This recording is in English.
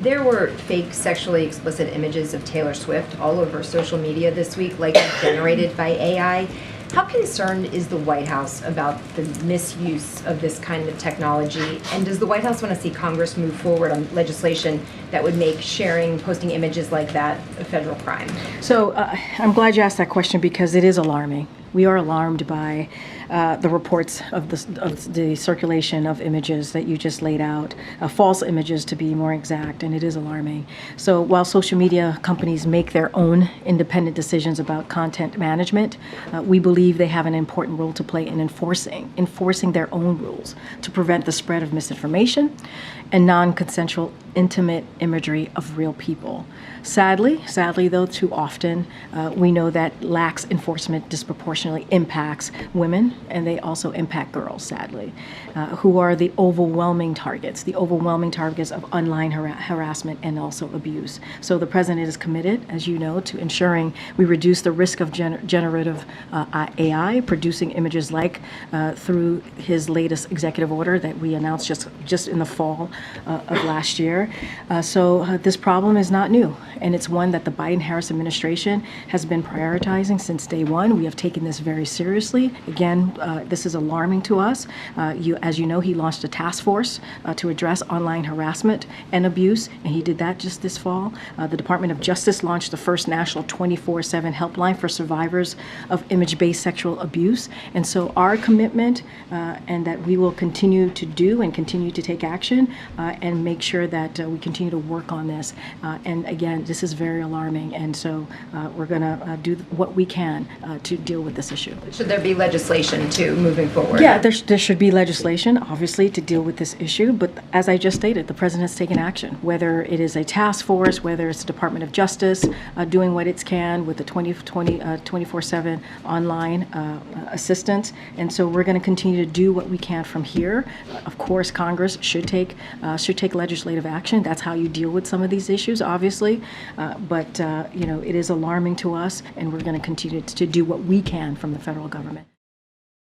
There were fake sexually explicit images of Taylor Swift all over social media this week, likely generated by AI. How concerned is the White House about the misuse of this kind of technology? And does the White House want to see Congress move forward on legislation that would make sharing, posting images like that a federal crime? So I'm glad you asked that question because it is alarming. We are alarmed by the reports of the circulation of images that you just laid out, false images to be more exact, and it is alarming. So while social media companies make their own independent decisions about content management, we believe they have an important role to play in enforcing their own rules to prevent the spread of misinformation and non-consensual intimate imagery of real people. Sadly though, too often we know that lax enforcement disproportionately impacts women, and they also impact girls, sadly, who are the overwhelming targets of online harassment and also abuse. So the president is committed, as you know, to ensuring we reduce the risk of generative AI producing images like through his latest executive order that we announced just in the fall of last year. So this problem is not new, and it's one that the Biden-Harris administration has been prioritizing since day one. We have taken this very seriously. Again, this is alarming to us. As you know, he launched a task force to address online harassment and abuse, and he did that just this fall. The Department of Justice launched the first national 24/7 helpline for survivors of image-based sexual abuse. And so our commitment, and that we will continue to do and continue to take action and make sure that we continue to work on this. And again, this is very alarming, and so we're going to do what we can to deal with this issue. Should there be legislation too moving forward? Yeah, there should be legislation, obviously, to deal with this issue. But as I just stated, the president has taken action, whether it is a task force, whether it's the Department of Justice doing what it can with the 24/7 online assistance. And so we're going to continue to do what we can from here. Of course, Congress should take legislative action. That's how you deal with some of these issues, obviously. But it is alarming to us, and we're going to continue to do what we can from the federal government.